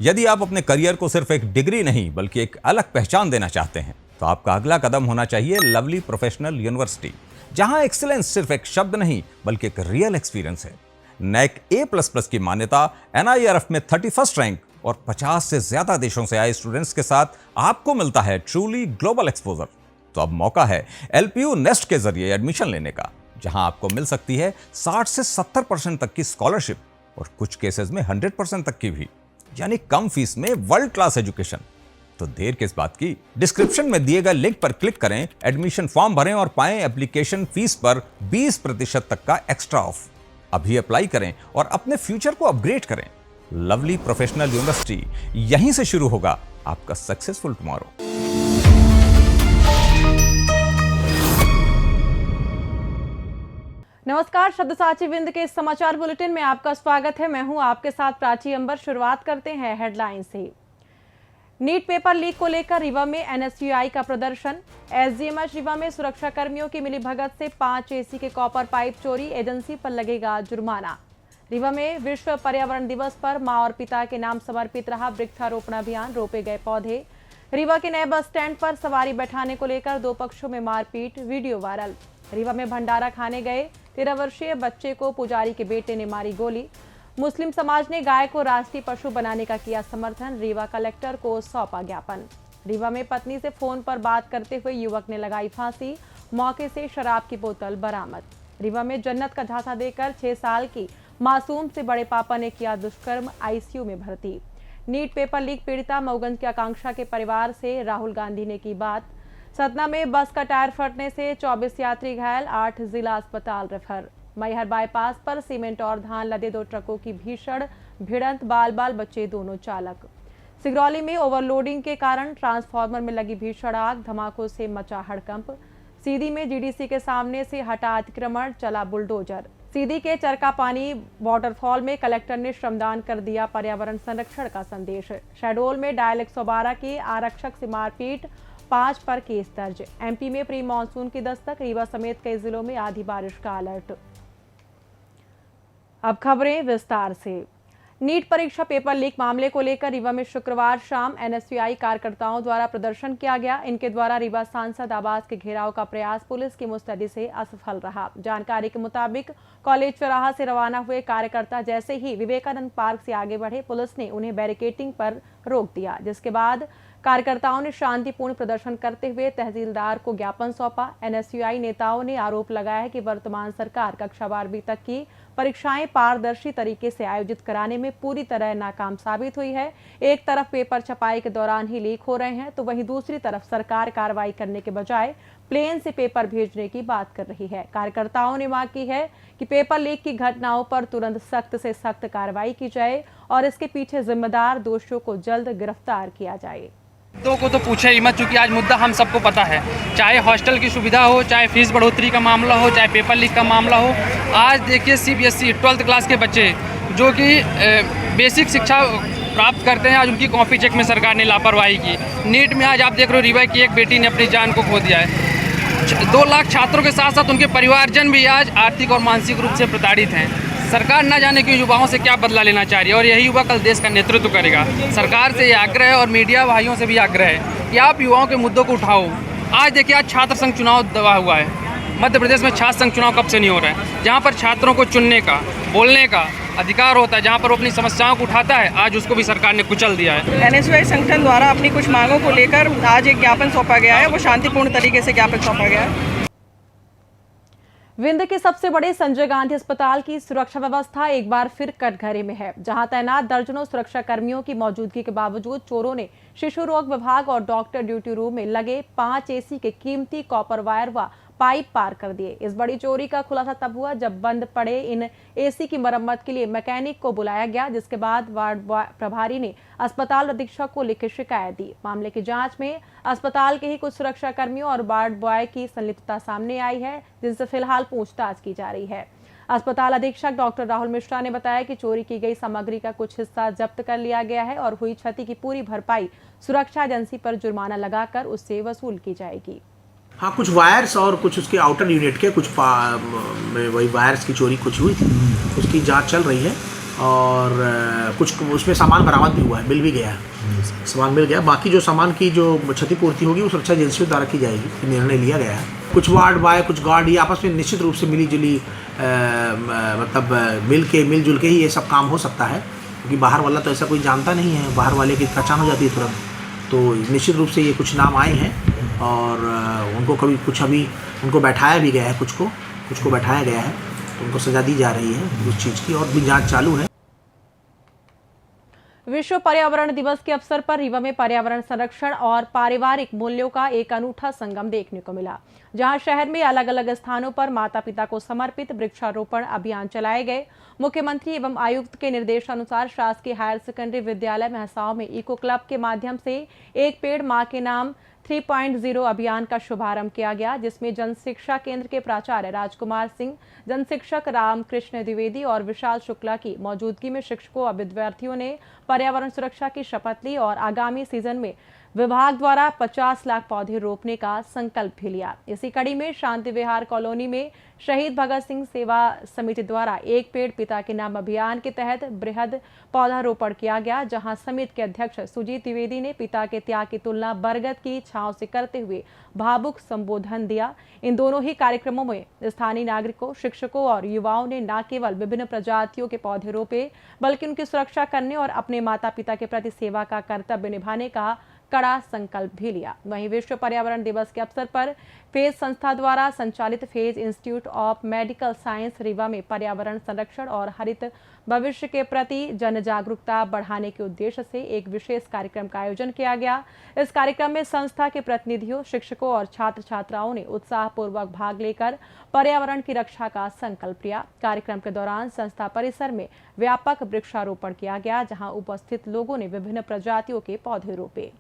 यदि आप अपने करियर को सिर्फ एक डिग्री नहीं बल्कि एक अलग पहचान देना चाहते हैं तो आपका अगला कदम होना चाहिए लवली प्रोफेशनल यूनिवर्सिटी, जहां एक्सीलेंस सिर्फ एक शब्द नहीं बल्कि एक रियल एक्सपीरियंस है। नैक A++ की मान्यता, NIRF में 31st रैंक और 50 से ज्यादा देशों से आए स्टूडेंट्स के साथ आपको मिलता है ट्रूली ग्लोबल एक्सपोजर। तो अब मौका है LPU नेस्ट के जरिए एडमिशन लेने का, जहां आपको मिल सकती है 60 से 70% तक की स्कॉलरशिप और कुछ केसेस में 100% तक की भी, यानी कम फीस में वर्ल्ड क्लास एजुकेशन। तो देर किस बात की, डिस्क्रिप्शन में दिए गए लिंक पर क्लिक करें, एडमिशन फॉर्म भरें और पाएं एप्लीकेशन फीस पर 20% तक का एक्स्ट्रा ऑफ। अभी अप्लाई करें और अपने फ्यूचर को अपग्रेड करें। लवली प्रोफेशनल यूनिवर्सिटी, यहीं से शुरू होगा आपका सक्सेसफुल टुमारो। नमस्कार, शब्दसाची विंद के इस समाचार बुलेटिन में आपका स्वागत है। मैं हूं आपके साथ प्राची अंबर। शुरुआत करते हैं हेडलाइन से। नीट पेपर लीक को लेकर रीवा में NSUI का प्रदर्शन। SGMH रीवा में सुरक्षा कर्मियों की मिलीभगत से 5 AC के कॉपर पाइप चोरी, एजेंसी पर लगेगा जुर्माना। रीवा में विश्व पर्यावरण दिवस पर मां और पिता के नाम समर्पित रहा वृक्षारोपण अभियान, रोपे गए पौधे। रीवा के नए बस स्टैंड पर सवारी बैठाने को लेकर 2 पक्षों में मारपीट, वीडियो वायरल। रीवा में भंडारा खाने गए 13 वर्षीय बच्चे को पुजारी के बेटे ने मारी गोली। मुस्लिम समाज ने गाय को राष्ट्रीय पशु बनाने का किया समर्थन, रीवा कलेक्टर को सौंपा ज्ञापन। रीवा में पत्नी से फोन पर बात करते हुए युवक ने लगाई फांसी, मौके से शराब की बोतल बरामद। रीवा में जन्नत का झांसा देकर 6 साल की मासूम से बड़े पापा ने किया दुष्कर्म, ICU में भर्ती। नीट पेपर लीक पीड़िता मऊगंज की आकांक्षा के परिवार से राहुल गांधी ने की बात। सतना में बस का टायर फटने से 24 यात्री घायल, 8 जिला अस्पताल रेफर। मैहर बाईपास पर सीमेंट और धान लदे 2 ट्रकों की भीषण भिड़ंत, बाल बच्चे दोनों चालक। सिगरौली में ओवरलोडिंग के कारण ट्रांसफार्मर में लगी भीषण आग, धमाकों से मचा हड़कंप। सीधी में GDC के सामने से हटा अतिक्रमण, चला बुलडोजर। सीधी के चरकापानी वाटरफॉल में कलेक्टर ने श्रमदान कर दिया पर्यावरण संरक्षण का संदेश। शहडोल में डायल 112 के आरक्षक से मारपीट, 5 पर केस दर्ज। MP में प्री मानसून की दस्तक, रीवा समेत कई जिलों में आधी बारिश का अलर्ट। अब खबरें विस्तार से। नीट परीक्षा पेपर लीक मामले को लेकर रीवा में शुक्रवार शाम NSUI कार्यकर्ताओं द्वारा प्रदर्शन किया गया। इनके द्वारा रीवा सांसद आवास के घेराव का प्रयास पुलिस की मुस्तैदी से असफल रहा। जानकारी के मुताबिक कॉलेज चौराहा से रवाना हुए कार्यकर्ता जैसे ही विवेकानंद पार्क से आगे बढ़े, पुलिस ने उन्हें बैरिकेडिंग पर रोक दिया, जिसके बाद कार्यकर्ताओं ने शांतिपूर्ण प्रदर्शन करते हुए तहसीलदार को ज्ञापन सौंपा। NSUI नेताओं ने आरोप लगाया है कि वर्तमान सरकार कक्षा 12वीं तक की परीक्षाएं पारदर्शी तरीके से आयोजित कराने में पूरी तरह नाकाम साबित हुई है। एक तरफ पेपर छपाई के दौरान ही लीक हो रहे हैं, तो वहीं दूसरी तरफ सरकार कार्रवाई करने के बजाय प्लेन से पेपर भेजने की बात कर रही है। कार्यकर्ताओं ने मांग की है कि पेपर लीक की घटनाओं पर तुरंत सख्त से सख्त कार्रवाई की जाए और इसके पीछे जिम्मेदार दोषियों को जल्द गिरफ्तार किया जाए। मुद्दों को तो पूछे ही मत, चूँकि आज मुद्दा हम सबको पता है, चाहे हॉस्टल की सुविधा हो, चाहे फीस बढ़ोतरी का मामला हो, चाहे पेपर लीक का मामला हो। आज देखिए CBSE 12th क्लास के बच्चे जो कि बेसिक शिक्षा प्राप्त करते हैं, आज उनकी कॉपी चेक में सरकार ने लापरवाही की। नीट में आज आप देख रहे हो रीवा की एक बेटी ने अपनी जान को खो दिया है। 2 लाख छात्रों के साथ साथ उनके परिवारजन भी आज आर्थिक और मानसिक रूप से प्रताड़ित हैं। सरकार न जाने कि युवाओं से क्या बदला लेना चाह रही है और यही युवा कल देश का नेतृत्व करेगा। सरकार से ये आग्रह है और मीडिया भाइयों से भी आग्रह है कि आप युवाओं के मुद्दों को उठाओ। आज देखिए, आज छात्र संघ चुनाव दबा हुआ है। मध्य प्रदेश में छात्र संघ चुनाव कब से नहीं हो रहा है, जहाँ पर छात्रों को चुनने का, बोलने का अधिकार होता है, जहाँ पर वो अपनी समस्याओं को उठाता है, आज उसको भी सरकार ने कुचल दिया है। NSUI संगठन द्वारा अपनी कुछ मांगों को लेकर आज एक ज्ञापन सौंपा गया है, वो शांतिपूर्ण तरीके से ज्ञापन सौंपा गया है। विंध्य के सबसे बड़े संजय गांधी अस्पताल की सुरक्षा व्यवस्था एक बार फिर कटघरे में है, जहां तैनात दर्जनों सुरक्षा कर्मियों की मौजूदगी के बावजूद चोरों ने शिशु रोग विभाग और डॉक्टर ड्यूटी रूम में लगे 5 AC के कीमती कॉपर वायर व पाइप पार कर दिए। इस बड़ी चोरी का खुलासा तब हुआ जब बंद पड़े इन AC की मरम्मत के लिए मैकेनिक को बुलाया गया, जिसके बाद वार्ड प्रभारी ने अस्पताल अधीक्षक को लिखित शिकायत दी। मामले की जांच में अस्पताल के ही कुछ सुरक्षा कर्मियों और वार्ड बॉय की संलिप्तता सामने आई है, जिनसे फिलहाल पूछताछ की जा रही है। अस्पताल अधीक्षक डॉक्टर राहुल मिश्रा ने बताया कि चोरी की गई सामग्री का कुछ हिस्सा जब्त कर लिया गया है और हुई क्षति की पूरी भरपाई सुरक्षा एजेंसी पर जुर्माना लगाकर उससे वसूल की जाएगी। हाँ, कुछ वायर्स और कुछ उसके आउटर यूनिट के कुछ वही वायर्स की चोरी कुछ हुई, उसकी जांच चल रही है और कुछ उसमें सामान बरामद भी हुआ है, मिल भी गया है, सामान मिल गया। बाकी जो सामान की जो क्षतिपूर्ति होगी वो सुरक्षा एजेंसियों द्वारा की जाएगी, निर्णय लिया गया है। कुछ वार्ड बाय कुछ गार्ड ये आपस में निश्चित रूप से मिली जुली मतलब मिलजुल के ही ये सब काम हो सकता है, क्योंकि बाहर वाला तो ऐसा कोई जानता नहीं है, बाहर वाले की पहचान हो जाती है तुरंत। तो निश्चित रूप से ये कुछ नाम आए हैं और उनको कभी कुछ अभी उनको बैठाया भी गया है, कुछ को बैठाया गया है, तो उनको सजा दी जा रही है उस चीज़ की, और भी जांच चालू है। विश्व पर्यावरण दिवस के अवसर पर रीवा में पर्यावरण संरक्षण और पारिवारिक मूल्यों का एक अनूठा संगम देखने को मिला, जहां शहर में अलग अलग स्थानों पर माता पिता को समर्पित वृक्षारोपण अभियान चलाए गए। मुख्यमंत्री एवं आयुक्त के निर्देशानुसार शासकीय हायर सेकेंडरी विद्यालय महसाव में इको क्लब के माध्यम से एक पेड़ मां के नाम 3.0 अभियान का शुभारंभ किया गया, जिसमें जन शिक्षा केंद्र के प्राचार्य राजकुमार सिंह, जन शिक्षक रामकृष्ण द्विवेदी और विशाल शुक्ला की मौजूदगी में शिक्षकों और विद्यार्थियों ने पर्यावरण सुरक्षा की शपथ ली और आगामी सीजन में विभाग द्वारा 50 लाख पौधे रोपने का संकल्प भी लिया। इसी कड़ी में शांति विहार कॉलोनी में शहीद भगत सिंह सेवा समिति द्वारा एक पेड़ पिता के नाम अभियान के तहत बृहद पौधारोपण किया गया, जहां समिति के अध्यक्ष सुजीत द्विवेदी ने पिता के त्याग की तुलना बरगद की छांव से करते हुए भावुक संबोधन दिया। इन दोनों ही कार्यक्रमों में स्थानीय नागरिकों, शिक्षकों और युवाओं ने न केवल विभिन्न प्रजातियों के पौधे रोपे, बल्कि उनकी सुरक्षा करने और अपने माता पिता के प्रति सेवा का कर्तव्य निभाने का कड़ा संकल्प भी लिया। वहीं विश्व पर्यावरण दिवस के अवसर पर फेज संस्था द्वारा संचालित phase institute of medical science Rewa में पर्यावरण संरक्षण और हरित भविष्य के प्रति जन जागरूकता बढ़ाने के उद्देश्य से एक विशेष कार्यक्रम का आयोजन किया गया। इस कार्यक्रम में संस्था के प्रतिनिधियों, शिक्षकों और छात्र छात्राओं ने उत्साहपूर्वक भाग लेकर पर्यावरण की रक्षा का संकल्प लिया। कार्यक्रम के दौरान संस्था परिसर में व्यापक वृक्षारोपण किया गया, जहां उपस्थित लोगों ने विभिन्न प्रजातियों के पौधे रोपे।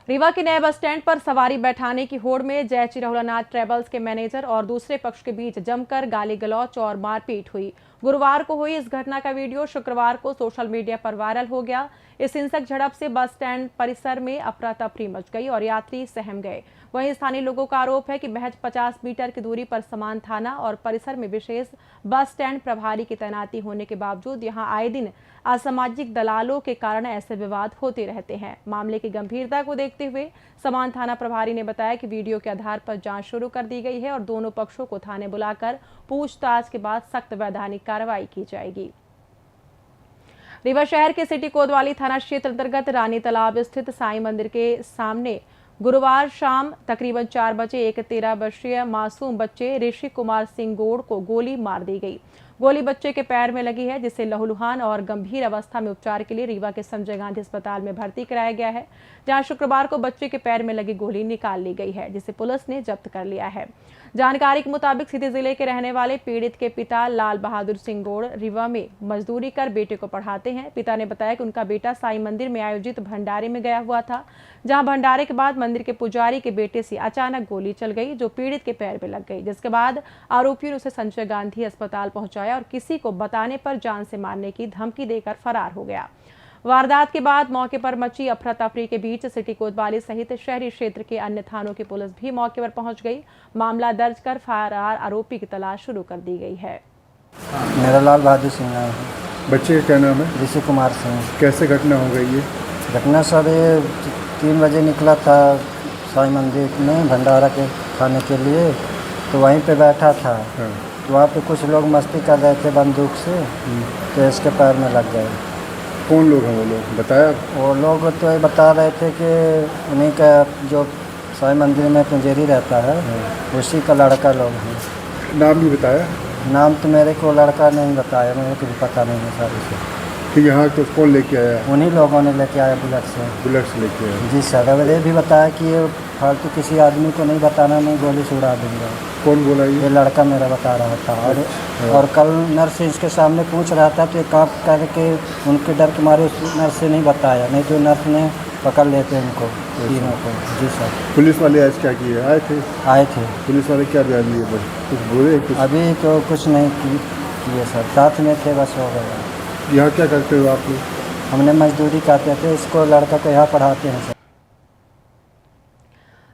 रीवा के नए बस स्टैंड पर सवारी बैठाने की होड़ में जय चिरहुलानाथ ट्रेवल्स के मैनेजर और दूसरे पक्ष के बीच जमकर गाली गलौच और मारपीट हुई। गुरुवार को हुई इस घटना का वीडियो शुक्रवार को सोशल मीडिया पर वायरल हो गया। इस हिंसक झड़प से बस स्टैंड परिसर में अफरा तफरी मच गई और यात्री सहम गए। वहीं स्थानीय लोगों का आरोप है कि महज 50 मीटर की दूरी पर समान थाना और परिसर में विशेष बस स्टैंड प्रभारी की तैनाती होने के बावजूद यहां आए दिन असामाजिक दलालों के कारण ऐसे विवाद होते रहते हैं। मामले की गंभीरता को देखते हुए समान थाना प्रभारी ने बताया कि वीडियो के आधार पर जांच शुरू कर दी गई है और दोनों पक्षों को थाने बुलाकर पूछताछ के बाद सख्त वैधानिक कार्रवाई की जाएगी। रीवा शहर के सिटी कोतवाली थाना क्षेत्र अंतर्गत रानी तालाब स्थित साईं मंदिर के सामने गुरुवार शाम तकरीबन 4 बजे एक 13 वर्षीय मासूम बच्चे ऋषि कुमार सिंह गोड़ को गोली मार दी गई। गोली बच्चे के पैर में लगी है, जिसे लहूलुहान और गंभीर अवस्था में उपचार के लिए रीवा के संजय गांधी अस्पताल में भर्ती कराया गया है, जहां शुक्रवार को बच्चे के पैर में लगी गोली निकाल ली गई है, जिसे पुलिस ने जब्त कर लिया है। जानकारी के मुताबिक सीधी जिले के रहने वाले पीड़ित के पिता लाल बहादुर सिंह गोड़ रीवा में मजदूरी कर बेटे को पढ़ाते हैं। पिता ने बताया कि उनका बेटा साईं मंदिर में आयोजित भंडारे में गया हुआ था, जहां भंडारे के बाद मंदिर के पुजारी के बेटे से अचानक गोली चल गई, जो पीड़ित के पैर में लग गई, जिसके बाद आरोपियों ने उसे संजय गांधी अस्पताल पहुंचाया और किसी को बताने पर जान से मारने की धमकी देकर फरार हो गया। वारदात के बाद मौके पर मची अफरा तफरी के बीच सिटी कोतवाली सहित शहरी क्षेत्र के अन्य थानों की पुलिस भी मौके पर पहुंच गई। मामला दर्ज कर फरार आरोपी की तलाश शुरू कर दी गई है। मेरा लाल बहादुर सिंह नाम है। बच्चे का क्या नाम है? ऋषि कुमार सिंह। कैसे घटना हो गई ये? घटना सर 3 बजे निकला था साईं मंदिर में भंडारा के खाने के लिए, तो वहीं पे बैठा था। हाँ। तो वहाँ पे कुछ लोग मस्ती कर रहे थे बंदूक से, तो इसके पैर में लग गए। कौन लोग हैं वो लोग, बताया? वो लोग तो ये बता रहे थे कि उन्हीं का जो साईं मंदिर में पुंजेरी रहता है, उसी का लड़का लोग हैं। नाम भी बताया? नाम तो मेरे को लड़का नहीं बताया, मेरे को भी पता नहीं है सर उसे। कि यहाँ तो कौन लेके आया? उन्हीं लोगों ने लेके आया बुलेट से। बुलेट से लेके आया? जी सर। अब ये भी बताया कि ये फालतू किसी आदमी को नहीं बताना, नहीं गोली से उड़ा दूंगा। कौन बोला ये लड़का मेरा बता रहा था। और कल नर्स इसके सामने पूछ रहा था, तो ये काँप करके उनके डर के मारे उस नर्स से नहीं बताया, नहीं तो नर्स ने पकड़ लेते उनको तीनों को। जी सर। पुलिस वाले आज क्या किए? आए थे? आए थे। पुलिस वाले क्या बयान दिए? बस कुछ बोले? कुछ अभी तो कुछ नहीं किए सर, साथ में थे, बस हो गया। यहाँ क्या करते हो आप लोग? हमने मजदूरी करते थे, इसको लड़का को यहाँ पढ़ाते हैं सर।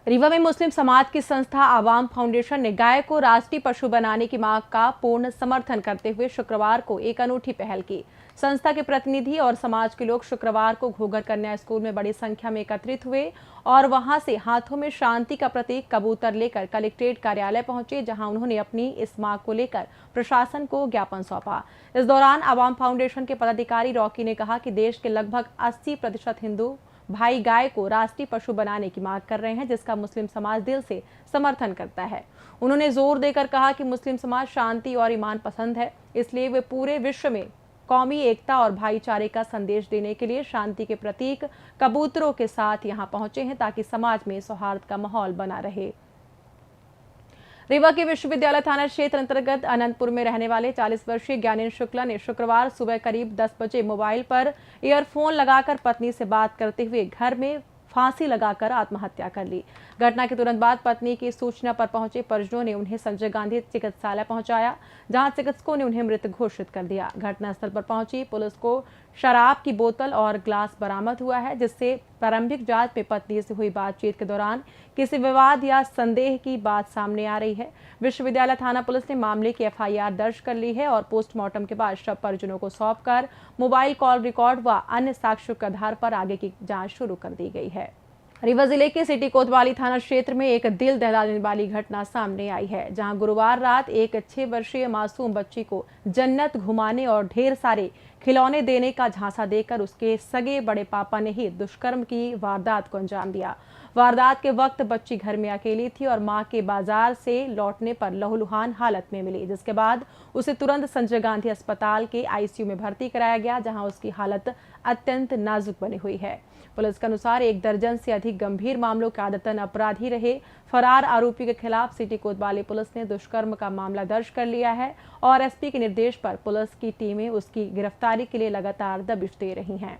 रीवा में मुस्लिम समाज की संस्था आवाम फाउंडेशन ने गाय को राष्ट्रीय पशु बनाने की मांग का पूर्ण समर्थन करते हुए शुक्रवार को एक अनूठी पहल की। संस्था के प्रतिनिधि और समाज के लोग शुक्रवार को घोघर कन्या स्कूल में बड़ी संख्या में एकत्रित हुए और वहां से हाथों में शांति का प्रतीक कबूतर लेकर कलेक्ट्रेट कार्यालय पहुंचे, जहां उन्होंने अपनी इस मांग को लेकर प्रशासन को ज्ञापन सौंपा। इस दौरान अवाम फाउंडेशन के पदाधिकारी रॉकी ने कहा कि देश के लगभग 80% हिंदू भाई गाय को राष्ट्रीय पशु बनाने की मांग कर रहे हैं, जिसका मुस्लिम समाज दिल से समर्थन करता है। उन्होंने जोर देकर कहा कि मुस्लिम समाज शांति और ईमान पसंद है, इसलिए वे पूरे विश्व में कौमी एकता और भाईचारे का संदेश देने के लिए शांति के प्रतीक कबूतरों के साथ यहां पहुंचे हैं, ताकि समाज में सौहार्द का माहौल बना रहे। रीवा के विश्वविद्यालय थाना क्षेत्र अंतर्गत अनंतपुर में रहने वाले 40 वर्षीय ज्ञानेन्द्र शुक्ला ने शुक्रवार सुबह करीब 10 बजे मोबाइल पर ईयरफोन लगाकर पत्नी से बात करते हुए घर में फांसी लगाकर आत्महत्या कर ली। घटना के तुरंत बाद पत्नी की सूचना पर पहुंचे परिजनों ने उन्हें संजय गांधी चिकित्सालय पहुंचाया, जहां चिकित्सकों ने उन्हें मृत घोषित कर दिया। घटनास्थल पर पहुंची पुलिस को शराब की बोतल और ग्लास बरामद हुआ है, जिससे प्रारंभिक जांच में पत्नी से हुई बातचीत के दौरान किसी विवाद या संदेह की बात सामने आ रही है। विश्वविद्यालय थाना पुलिस ने मामले की एफआईआर दर्ज कर ली है और पोस्टमार्टम के बाद शव परिजनों को सौंपकर मोबाइल कॉल रिकॉर्ड व अन्य साक्ष्यों के आधार पर आगे की जांच शुरू कर दी गई है। रीवा जिले के सिटी कोतवाली थाना क्षेत्र में एक दिल दहलाने वाली घटना सामने आई है, जहां गुरुवार रात एक 6 वर्षीय मासूम बच्ची को जन्नत घुमाने और ढेर सारे खिलौने देने का झांसा देकर उसके सगे बड़े पापा ने ही दुष्कर्म की वारदात को अंजाम दिया। वारदात के वक्त बच्ची घर में अकेली थी और मां के बाजार से लौटने पर लहूलुहान हालत में मिली, जिसके बाद उसे तुरंत संजय गांधी अस्पताल के आईसीयू में भर्ती कराया गया, जहां उसकी हालत अत्यंत नाजुक बनी हुई है। पुलिस के अनुसार 1 दर्जन से अधिक गंभीर मामलों के आदतन अपराधी रहे फरार आरोपी के खिलाफ सिटी कोतवाली पुलिस ने दुष्कर्म का मामला दर्ज कर लिया है और एसपी के निर्देश पर पुलिस की टीमें उसकी गिरफ्तारी के लिए लगातार दबिश दे रही हैं।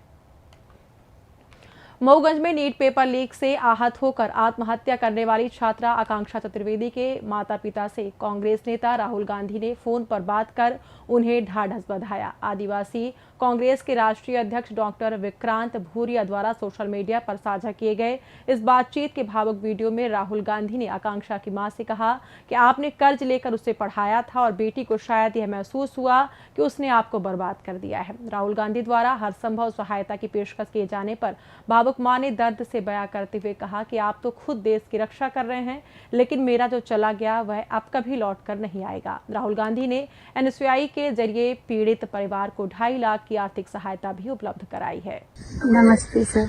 मऊगंज में नीट पेपर लीक से आहत होकर आत्महत्या करने वाली छात्रा आकांक्षा चतुर्वेदी के माता-पिता से कांग्रेस नेता राहुल गांधी ने फोन पर बात कर उन्हें ढाढ़स बंधाया। आदिवासी कांग्रेस के राष्ट्रीय अध्यक्ष डॉक्टर विक्रांत भूरिया द्वारा सोशल मीडिया पर साझा किए गए इस बातचीत के भावुक वीडियो में राहुल गांधी ने आकांक्षा की मां से कहा कि आपने कर्ज लेकर उसे पढ़ाया था और बेटी को शायद यह महसूस हुआ कि उसने आपको बर्बाद कर दिया है। राहुल गांधी द्वारा हर संभव सहायता की पेशकश किए जाने पर भावुक मां ने दर्द से बयां करते हुए कहा कि आप तो खुद देश की रक्षा कर रहे हैं, लेकिन मेरा जो चला गया वह अब कभी लौट कर नहीं आएगा। राहुल गांधी ने एनएसयूआई के जरिए पीड़ित परिवार को 2.5 लाख की आर्थिक सहायता भी उपलब्ध कराई है। नमस्ते सर।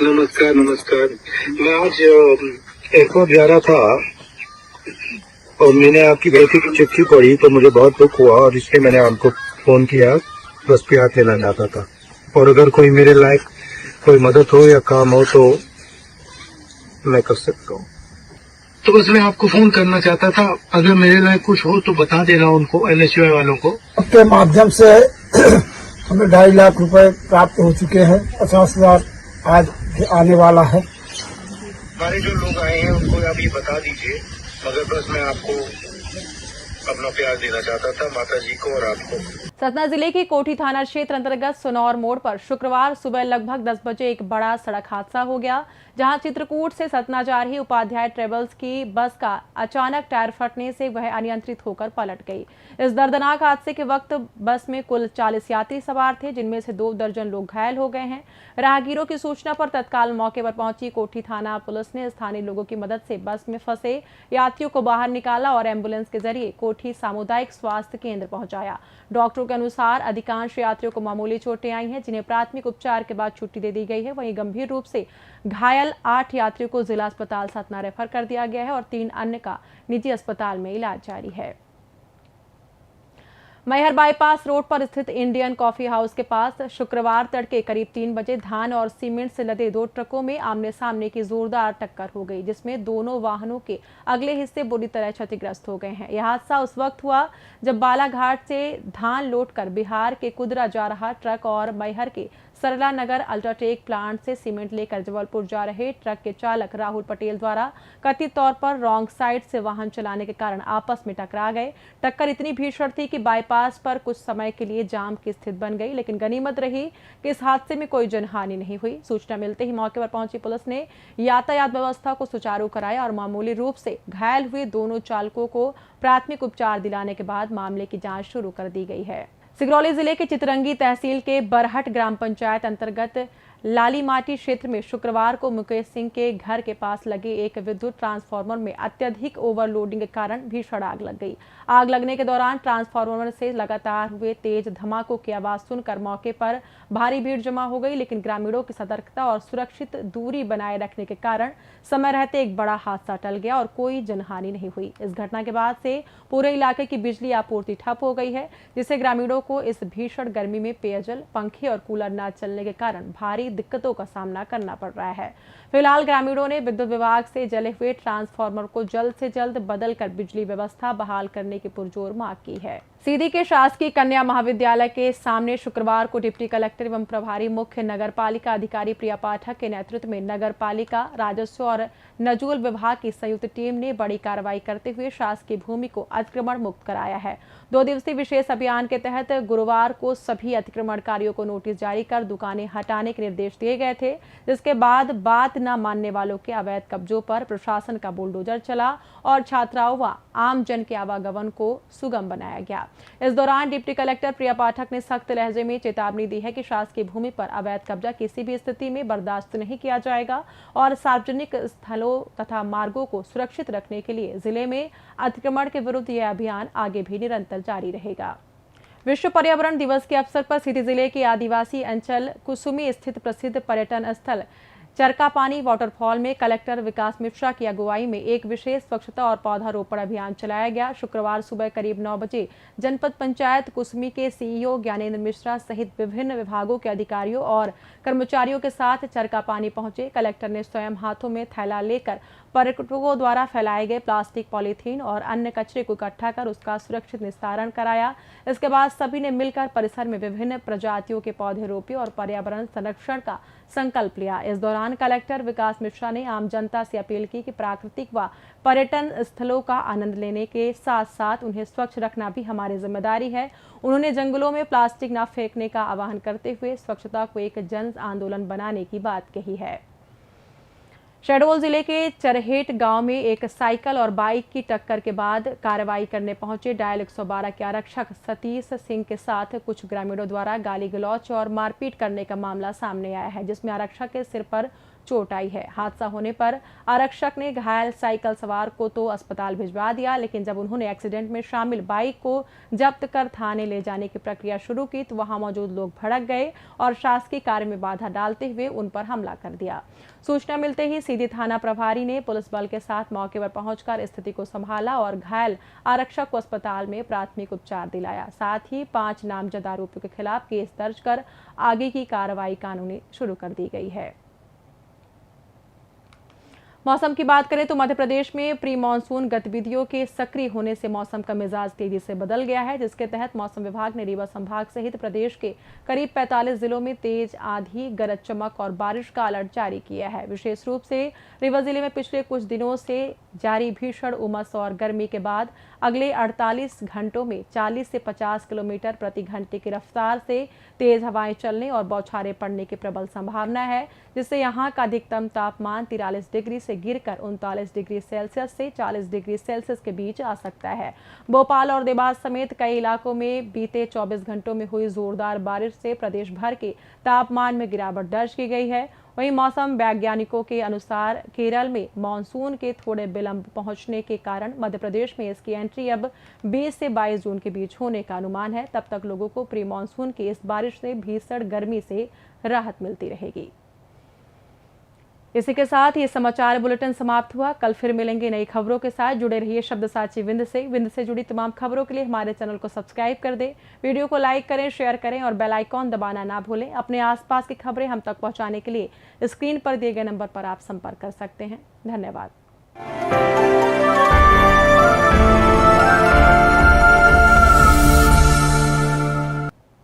नमस्कार। मैं आज एयरपोर्ट जा रहा था और मैंने आपकी बेटी की चिट्ठी पढ़ी तो मुझे बहुत दुख हुआ और इसलिए मैंने आपको फोन किया। बस पे हाथ लेना चाहता था और अगर कोई मेरे लायक कोई मदद हो या काम हो तो मैं कर सकता हूँ। तो बस मैं आपको फोन करना चाहता था, अगर मेरे लायक कुछ हो तो बता देना उनको, एनएसयूआई वालों को। आपके माध्यम से हमें 2.5 लाख रुपए प्राप्त हो चुके हैं। 50,000 आज आने वाला है। हमारे जो लोग आए हैं उनको आप ये बता दीजिए, मगर बस मैं आपको अपना प्यार देना चाहता था, माता जी को और आपको। सतना जिले के कोठी थाना क्षेत्र अंतर्गत सुनौर मोड़ पर शुक्रवार सुबह लगभग 10 बजे एक बड़ा सड़क हादसा हो गया, जहां चित्रकूट से सतना जा रही उपाध्याय ट्रेवल्स की बस का अचानक टायर फटने से वह अनियंत्रित होकर पलट गई। इस दर्दनाक हादसे के वक्त बस में कुल 40 यात्री सवार थे, जिनमें से 2 दर्जन लोग घायल हो गए हैं। राहगीरों की सूचना पर तत्काल मौके पर पहुंची कोठी थाना पुलिस ने स्थानीय लोगों की मदद से बस में फंसे यात्रियों को बाहर निकाला और एम्बुलेंस के जरिए कोठी सामुदायिक स्वास्थ्य केंद्र पहुंचाया। डॉक्टरों के अनुसार अधिकांश यात्रियों को मामूली चोटें आई हैं, जिन्हें प्राथमिक उपचार के बाद छुट्टी दे दी गई है। वहीं गंभीर रूप से घायल 8 यात्रियों को जिला अस्पताल सतना रेफर कर दिया गया है और 3 अन्य का निजी अस्पताल में इलाज जारी है। मैहर बाईपास रोड पर स्थित इंडियन कॉफी हाउस के पास शुक्रवार तड़के करीब 3 बजे धान और सीमेंट से लदे 2 ट्रकों में आमने सामने की जोरदार टक्कर हो गई, जिसमें दोनों वाहनों के अगले हिस्से बुरी तरह क्षतिग्रस्त हो गए हैं। यह हादसा उस वक्त हुआ जब बालाघाट से धान लोडकर बिहार के कुदरा जा रहा ट्रक और मैहर के सरला नगर अल्ट्राटेक प्लांट से सीमेंट लेकर जबलपुर जा रहे ट्रक के चालक राहुल पटेल द्वारा कथित तौर पर रॉन्ग साइड से वाहन चलाने के कारण आपस में टकरा गए। टक्कर इतनी भीषण थी कि बाईपास पर कुछ समय के लिए जाम की स्थिति बन गई, लेकिन गनीमत रही कि इस हादसे में कोई जनहानि नहीं हुई। सूचना मिलते ही मौके पर पहुंची पुलिस ने यातायात व्यवस्था को सुचारू कराया और मामूली रूप से घायल हुए दोनों चालकों को प्राथमिक उपचार दिलाने के बाद मामले की जाँच शुरू कर दी गई है। सिगरौली जिले के चितरंगी तहसील के बरहट ग्राम पंचायत अंतर्गत लालीमाटी क्षेत्र में शुक्रवार को मुकेश सिंह के घर के पास लगे एक विद्युत ट्रांसफार्मर में अत्यधिक ओवरलोडिंग के कारण भीषण आग लग गई। आग लगने के दौरान ट्रांसफार्मर से लगातार हुए तेज धमाकों की आवाज सुनकर मौके पर भारी भीड़ जमा हो गई, लेकिन ग्रामीणों की सतर्कता और सुरक्षित दूरी बनाए रखने के कारण समय रहते एक बड़ा हादसा टल गया और कोई जनहानि नहीं हुई। इस घटना के बाद से पूरे इलाके की बिजली आपूर्ति ठप हो गई है, जिससे ग्रामीणों को इस भीषण गर्मी में पेयजल, पंखे और कूलर न चलने के कारण भारी दिक्कतों का सामना करना पड़ रहा है। फिलहाल ग्रामीणों ने विद्युत विभाग से जले हुए ट्रांसफार्मर को जल्द से जल्द बदलकर बिजली व्यवस्था बहाल करने की पुरजोर मांग की है। सीधी के शासकीय कन्या महाविद्यालय के सामने शुक्रवार को डिप्टी कलेक्टर एवं प्रभारी मुख्य नगर पालिका अधिकारी प्रिया पाठक के नेतृत्व में नगर पालिका, राजस्व और नजूल विभाग की संयुक्त टीम ने बड़ी कार्रवाई करते हुए शासकीय भूमि को अतिक्रमण मुक्त कराया है। 2 दिवसीय विशेष अभियान के तहत गुरुवार को सभी अतिक्रमणकारियों को नोटिस जारी कर दुकानें हटाने के निर्देश दिए गए थे, जिसके बाद बात न मानने वालों के अवैध कब्जों पर प्रशासन का बुलडोजर चला और छात्राओं व आम जन के आवागमन को सुगम बनाया गया। इस दौरान डिप्टी कलेक्टर प्रिया पाठक ने सख्त लहजे में चेतावनी दी है कि शासकीय भूमि पर अवैध कब्जा किसी भी स्थिति में बर्दाश्त नहीं किया जाएगा और सार्वजनिक स्थलों तथा मार्गों को सुरक्षित रखने के लिए जिले में अतिक्रमण के विरुद्ध यह अभियान आगे भी निरंतर जारी रहेगा। विश्व पर्यावरण दिवस के अवसर पर सीधी जिले के आदिवासी अंचल कुसुमी स्थित प्रसिद्ध पर्यटन स्थल चरकापानी वाटरफॉल में कलेक्टर विकास मिश्रा की अगुवाई में एक विशेष स्वच्छता और पौधारोपण अभियान चलाया गया। शुक्रवार सुबह करीब 9 बजे जनपद पंचायत कुसुमी के सीईओ ज्ञानेंद्र मिश्रा सहित विभिन्न विभागों के अधिकारियों और कर्मचारियों के साथ चरकापानी पहुंचे। कलेक्टर ने स्वयं हाथों में थैला लेकर पर्यटकों द्वारा फैलाए गए प्लास्टिक, पॉलीथीन और अन्य कचरे को इकट्ठा कर उसका सुरक्षित निस्तारण कराया। इसके बाद सभी ने मिलकर परिसर में विभिन्न प्रजातियों के पौधे रोपे और पर्यावरण संरक्षण का संकल्प लिया। इस दौरान कलेक्टर विकास मिश्रा ने आम जनता से अपील की कि प्राकृतिक व पर्यटन स्थलों का आनंद लेने के साथ साथ उन्हें स्वच्छ रखना भी हमारी जिम्मेदारी है। उन्होंने जंगलों में प्लास्टिक न फेंकने का आह्वान करते हुए स्वच्छता को एक जन आंदोलन बनाने की बात कही है। शहडोल जिले के चरहेट गांव में एक साइकिल और बाइक की टक्कर के बाद कार्रवाई करने पहुंचे डायल 112 के आरक्षक सतीश सिंह के साथ कुछ ग्रामीणों द्वारा गाली गलौच और मारपीट करने का मामला सामने आया है, जिसमें आरक्षक के सिर पर चोट आई है। हादसा होने पर आरक्षक ने घायल साइकिल सवार को तो अस्पताल भिजवा दिया, लेकिन जब उन्होंने एक्सीडेंट में शामिल बाइक को जब्त कर थाने ले जाने की प्रक्रिया शुरू की तो वहां मौजूद लोग भड़क गए और शासकीय कार्य में बाधा डालते हुए उन पर हमला कर दिया। सूचना मिलते ही सीधी थाना प्रभारी ने पुलिस बल के साथ मौके पर पहुंचकर स्थिति को संभाला और घायल आरक्षक को अस्पताल में प्राथमिक उपचार दिलाया। साथ ही 5 नामजद आरोपियों के खिलाफ केस दर्ज कर आगे की कार्रवाई कानूनी शुरू कर दी गई है। मौसम की बात करें तो मध्य प्रदेश में प्री मानसून गतिविधियों के सक्रिय होने से मौसम का मिजाज तेजी से बदल गया है, जिसके तहत मौसम विभाग ने रीवा संभाग सहित प्रदेश के करीब 45 जिलों में तेज आंधी, गरज चमक और बारिश का अलर्ट जारी किया है। विशेष रूप से रीवा जिले में पिछले कुछ दिनों से जारी भीषण उमस और गर्मी के बाद अगले 48 घंटों में 40 से 50 किलोमीटर प्रति घंटे की रफ्तार से तेज हवाएं चलने और बौछारें पड़ने की प्रबल संभावना है, जिससे यहां का अधिकतम तापमान 43 डिग्री से गिरकर 39 डिग्री सेल्सियस से 40 डिग्री सेल्सियस के बीच आ सकता है। भोपाल और देवास समेत कई इलाकों में बीते 24 घंटों में हुई जोरदार बारिश से प्रदेश भर के तापमान में गिरावट दर्ज की गई है। वहीं मौसम वैज्ञानिकों के अनुसार केरल में मानसून के थोड़े विलंब पहुंचने के कारण मध्य प्रदेश में इसकी एंट्री अब 20 से 22 जून के बीच होने का अनुमान है। तब तक लोगों को प्री मानसून की इस बारिश से भीषण गर्मी से राहत मिलती रहेगी। इसी के साथ ये समाचार बुलेटिन समाप्त हुआ। कल फिर मिलेंगे नई खबरों के साथ। जुड़े रहिए शब्दसाची विंध्य से जुड़ी तमाम खबरों के लिए हमारे चैनल को सब्सक्राइब कर दें, वीडियो को लाइक करें, शेयर करें और बेल आइकॉन दबाना ना भूलें। अपने आसपास की खबरें हम तक पहुंचाने के लिए स्क्रीन पर दिए गए नंबर पर आप संपर्क कर सकते हैं। धन्यवाद।